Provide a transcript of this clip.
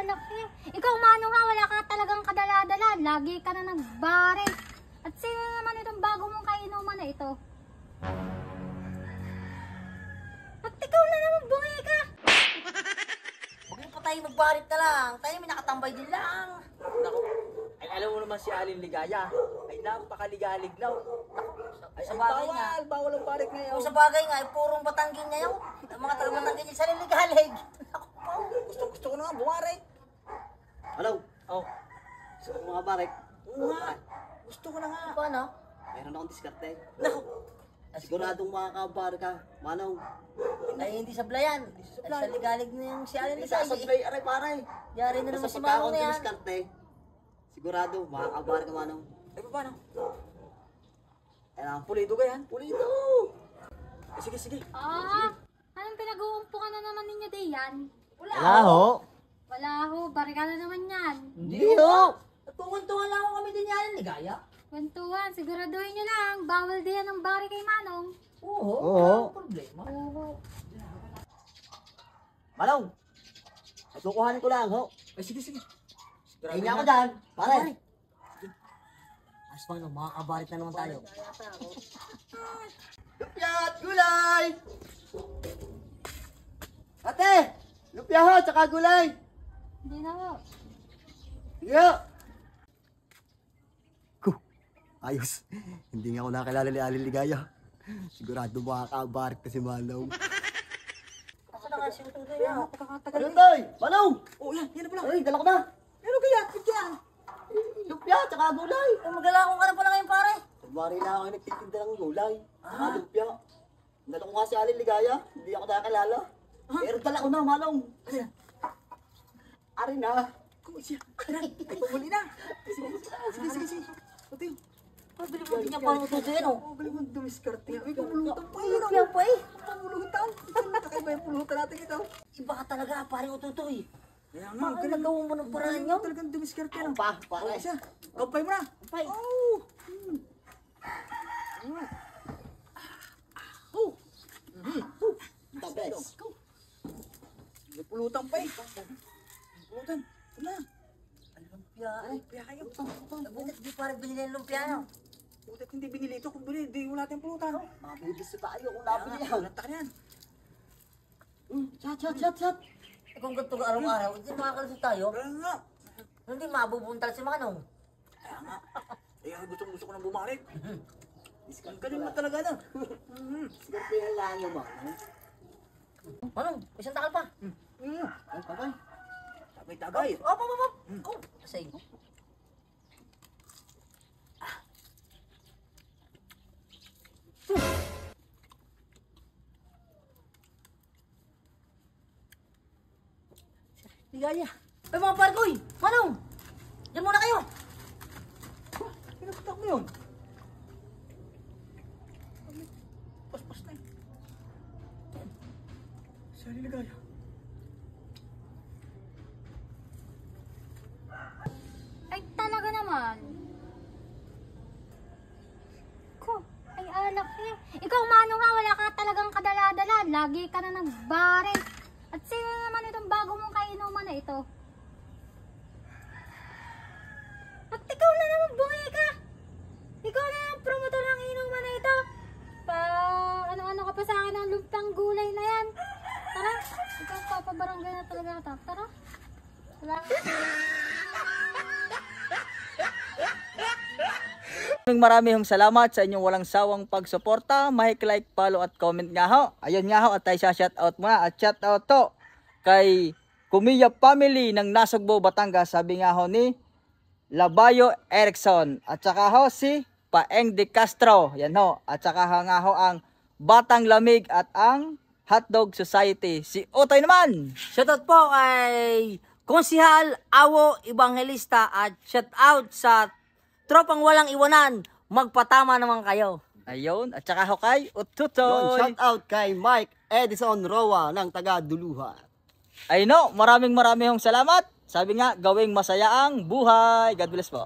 alak eh. Ikaw, Manong ha, wala ka talagang kadala-dala. Lagi ka na nagbare. At sino naman itong bago mong kainuman na ito? At ikaw na naman, bungi ka! Huwag mo pa tayo magbarit na lang. Tayo may nakatambay din lang. Naku, ay alam mo naman si Alin Ligaya. Ay napakaligaliglaw. Ay Sa bagay nga. bawal ang barik ngayon. Kung sa bagay nga, ay purong Batanggin niya yun. Ang mga taga-Batanggin niya sa niligalig. Gusto ko na nga bumarik. Hello? Oh, Gusto ko mga barik. oo nga. Gusto ko na nga. Paano? Meron akong diskarte. Naku, Siguradong makakabar ka. Manong, Ay hindi sablayan. Ay sa ligalig na yung si Alin hindi Ligaya. sasablay aray paray. Yari na naman Basta si pagka Manong akong na yan. diskarte, sigurado makakabar ka Manong. ay paano? Kailangan pulido ka yan. Pulido! Sige, sige. Ah, anong pinag-uumpukan na naman ninyo diyan? Wala ho. Wala ho, barikada naman yan. Hindi ho. Tungan-tungan lang ako kami din ni Alin Ligaya. Kwentuhan, siguraduhin nyo lang. Bawal diyan ang bari kay Manong. Oo, Oo. wala akong problema. Oo. Manong! Ay kukuhanin ko lang ho. Ay sige, sige. Hindi ako dyan. Pare. Aswang, makakabarit na naman tayo. Lupya at gulay! Ate! Lupya ho, tsaka gulay! Hindi na ho. Sige ho! Ayos. Hindi nga ako nakilala ni Alin Ligaya. Sigurado makakabarik na si Manong. Asa na nga si Ututoy na? Lutoy! Manong! Oh, yan na pala. Ay, dala ko na! Ano kaya? Yan. Lupya, tsaka gulay! Ay magala ka na pala ngayon pare. Bari na ako nagtitinda ng gulay. Tsaka lupya. Dala ko nga si Alin Ligaya. Hindi ako nakilala. Pero dala ko na, Manong. Ari na. Kung siya. Ay, pumuli na. Sige, sige, sige. Ito yun. Pabili mo din niya pa ng Ututoy yan oh. Oh, galing mo dumiskarte. Ay, pumulutan pa yun. Yan pa eh. Pumulutan. Kakaiba yung pulutan natin ito. Iba ka talaga pare Ututoy. Kaya nga, Bakit nagawa mo ng paraan nyo? Talagang dumiskarte Ano lang. pa, pare? Siya. Kampay mo na. Pay. Oh. The best. May pulutan pa eh. Pulutan. Ito na. Lumpia. Kaya kayo. Butit di pare binili ng lumpia no? Butit hindi binili ito. Kung binili, di wala tayong pulutan. Mabibis na tayo kung nabili yan. Wala yan. Chat. Eh kung ganito ka araw-araw, hindi makakalusot tayo. Kaya nga. Hindi mabubuntal si Manong. Kaya nga. Eh, gusto ko nang bumarik. Ang galing mo talaga na. Diskarte lang yung Manong. Manong, isang takal pa. Ay, pagay. Tagay-tagay. Op. Oh, say. Ligaya. Ay mga parkoy! Manong! Diyan muna kayo! Pinaputak mo yun. Paspas na eh. Saan niligaya? Ay, talaga naman. Ko, ay alak eh. Ikaw, Manong ha, wala ka talagang kadala-dala. Lagi ka na nagbare. At sino naman itong bago mong kainuman na ito? At ikaw na naman, bungi ka! Ikaw na ang promotor ng inuman na ito. Ano-ano ka pa sa akin ng lumpang gulay na yan. Tara, ikaw papabarangay na talaga kita. Tara. Maraming salamat sa inyong walang sawang pagsuporta. Like, follow at comment nga ho. Ayun nga ho at tayo sa shoutout muna. At shoutout to kay Kumiya family ng Nasugbo, Batangas. Sabi nga ho ni Labayo Erickson. At saka ho si Paeng de Castro. Yan ho. At saka nga ho ang Batang Lamig at ang Hotdog Society. Si Utoy naman. Shoutout po kay Konsihal Awo Evangelista at shoutout sa tropang walang iwanan. Magpatama naman kayo. Ayun. At saka ho kay Yun, Ututoy. shout out kay Mike Edison Roa ng taga Duluha. Ay no, maraming salamat. Sabi nga, gawing masaya ang buhay. God bless po.